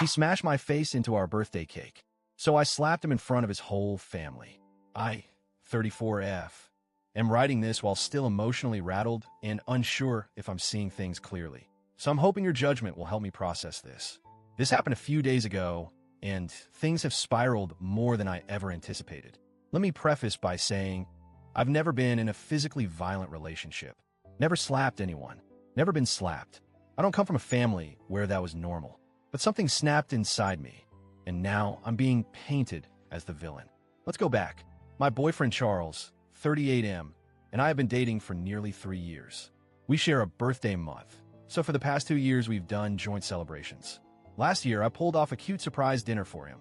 He smashed my face into our birthday cake, so I slapped him in front of his whole family. I, 34F, am writing this while still emotionally rattled and unsure if I'm seeing things clearly. So I'm hoping your judgment will help me process this. This happened a few days ago, and things have spiraled more than I ever anticipated. Let me preface by saying, I've never been in a physically violent relationship. Never slapped anyone. Never been slapped. I don't come from a family where that was normal. But something snapped inside me, and now I'm being painted as the villain. Let's go back. My boyfriend Charles, 38M, and I have been dating for nearly 3 years. We share a birthday month, so for the past 2 years we've done joint celebrations. Last year I pulled off a cute surprise dinner for him.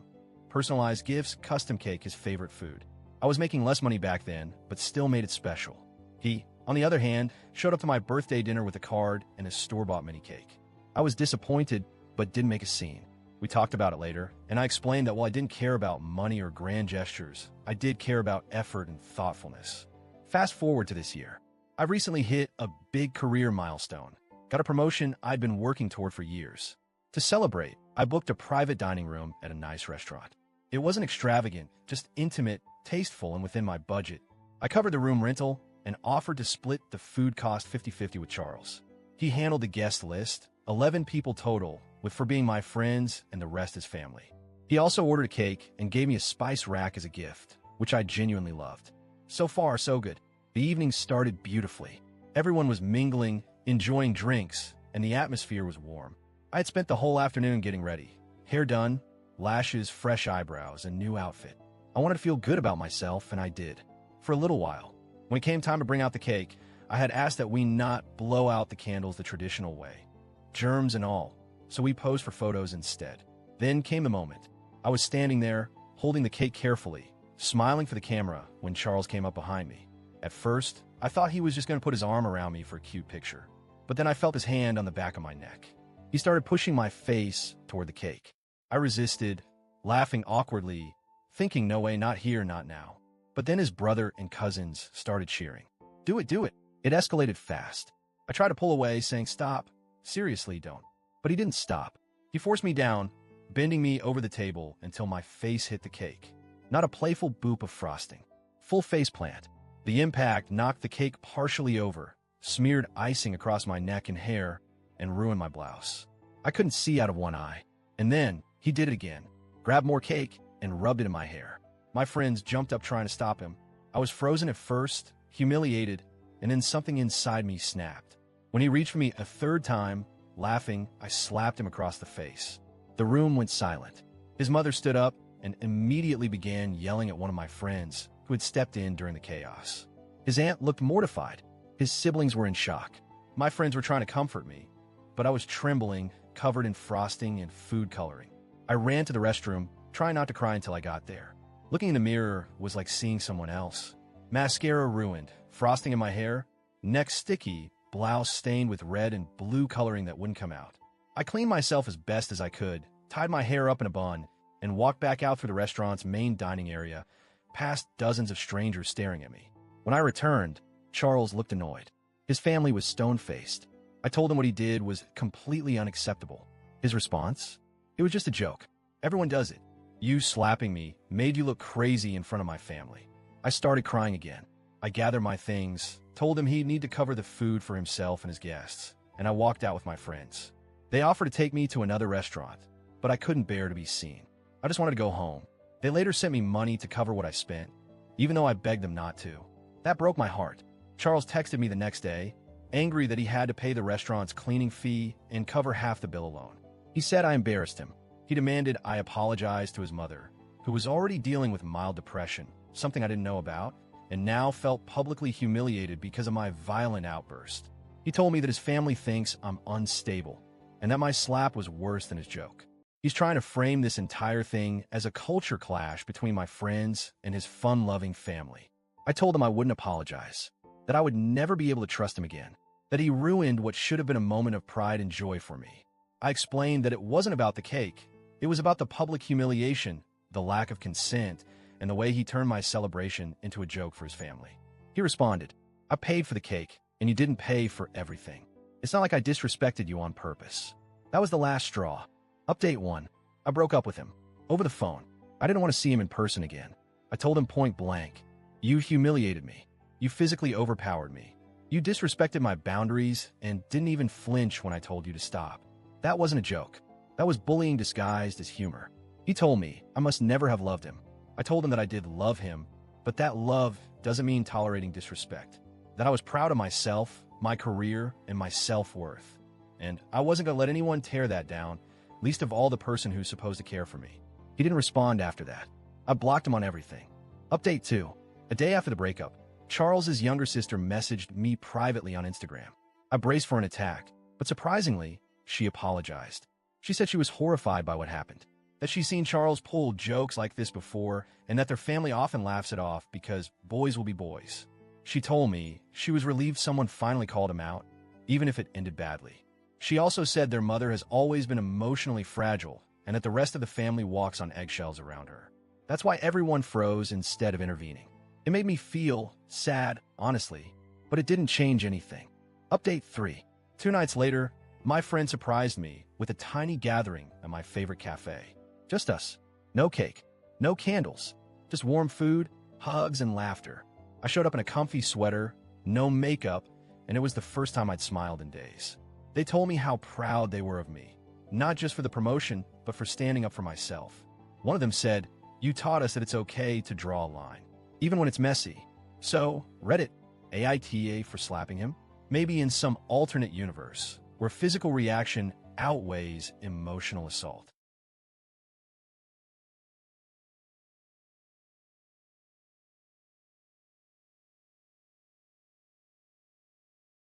Personalized gifts, custom cake, his favorite food. I was making less money back then, but still made it special. He, on the other hand, showed up to my birthday dinner with a card and a store-bought mini cake. I was disappointed, but didn't make a scene. We talked about it later, and I explained that while I didn't care about money or grand gestures, I did care about effort and thoughtfulness. Fast forward to this year. I've recently hit a big career milestone. Got a promotion I'd been working toward for years. To celebrate, I booked a private dining room at a nice restaurant. It wasn't extravagant, just intimate, tasteful, and within my budget. I covered the room rental and offered to split the food cost 50-50 with Charles. He handled the guest list, 11 people total, with for being my friends and the rest his family. He also ordered a cake and gave me a spice rack as a gift, which I genuinely loved. So far, so good. The evening started beautifully. Everyone was mingling, enjoying drinks, and the atmosphere was warm. I had spent the whole afternoon getting ready. Hair done, lashes, fresh eyebrows, and new outfit. I wanted to feel good about myself, and I did. For a little while. When it came time to bring out the cake, I had asked that we not blow out the candles the traditional way. Germs and all. So we posed for photos instead. Then came the moment. I was standing there, holding the cake carefully, smiling for the camera when Charles came up behind me. At first, I thought he was just going to put his arm around me for a cute picture. But then I felt his hand on the back of my neck. He started pushing my face toward the cake. I resisted, laughing awkwardly, thinking no way, not here, not now. But then his brother and cousins started cheering. Do it, do it. It escalated fast. I tried to pull away, saying, stop. Seriously, don't. But he didn't stop. He forced me down, bending me over the table until my face hit the cake. Not a playful boop of frosting. Full face plant. The impact knocked the cake partially over, smeared icing across my neck and hair, and ruined my blouse. I couldn't see out of one eye. And then he did it again. Grabbed more cake and rubbed it in my hair. My friends jumped up trying to stop him. I was frozen at first, humiliated, and then something inside me snapped. When he reached for me a third time, laughing, I slapped him across the face. The room went silent. His mother stood up and immediately began yelling at one of my friends who had stepped in during the chaos. His aunt looked mortified. His siblings were in shock. My friends were trying to comfort me, but I was trembling, covered in frosting and food coloring. I ran to the restroom, trying not to cry until I got there. Looking in the mirror was like seeing someone else. Mascara ruined, frosting in my hair, neck sticky, blouse stained with red and blue coloring that wouldn't come out. I cleaned myself as best as I could, tied my hair up in a bun, and walked back out through the restaurant's main dining area, past dozens of strangers staring at me. When I returned, Charles looked annoyed. His family was stone-faced. I told him what he did was completely unacceptable. His response? It was just a joke. Everyone does it. You slapping me made you look crazy in front of my family. I started crying again. I gathered my things, told him he'd need to cover the food for himself and his guests, and I walked out with my friends. They offered to take me to another restaurant, but I couldn't bear to be seen. I just wanted to go home. They later sent me money to cover what I spent, even though I begged them not to. That broke my heart. Charles texted me the next day, angry that he had to pay the restaurant's cleaning fee and cover half the bill alone. He said I embarrassed him. He demanded I apologize to his mother, who was already dealing with mild depression, something I didn't know about, and now felt publicly humiliated because of my violent outburst. He told me that his family thinks I'm unstable, and that my slap was worse than his joke. He's trying to frame this entire thing as a culture clash between my friends and his fun-loving family. I told him I wouldn't apologize, that I would never be able to trust him again, that he ruined what should have been a moment of pride and joy for me. I explained that it wasn't about the cake. It was about the public humiliation, the lack of consent, and the way he turned my celebration into a joke for his family. He responded, I paid for the cake, and you didn't pay for everything. It's not like I disrespected you on purpose. That was the last straw. Update 1. I broke up with him. Over the phone. I didn't want to see him in person again. I told him point blank, "You humiliated me. You physically overpowered me. You disrespected my boundaries and didn't even flinch when I told you to stop." That wasn't a joke. That was bullying disguised as humor. He told me I must never have loved him. I told him that I did love him, but that love doesn't mean tolerating disrespect. That I was proud of myself, my career, and my self-worth. And I wasn't going to let anyone tear that down, least of all the person who's supposed to care for me. He didn't respond after that. I blocked him on everything. Update 2. A day after the breakup, Charles's younger sister messaged me privately on Instagram. I braced for an attack, but surprisingly, she apologized. She said she was horrified by what happened, that she's seen Charles pull jokes like this before, and that their family often laughs it off because boys will be boys. She told me she was relieved someone finally called him out, even if it ended badly. She also said their mother has always been emotionally fragile and that the rest of the family walks on eggshells around her. That's why everyone froze instead of intervening. It made me feel sad, honestly, but it didn't change anything. Update 3. 2 nights later, my friend surprised me with a tiny gathering at my favorite cafe. Just us. No cake, no candles, just warm food, hugs, and laughter. I showed up in a comfy sweater, no makeup, and it was the first time I'd smiled in days. They told me how proud they were of me, not just for the promotion, but for standing up for myself. One of them said, "You taught us that it's okay to draw a line, even when it's messy." So, Reddit, AITA for slapping him? Maybe in some alternate universe, where physical reaction outweighs emotional assault.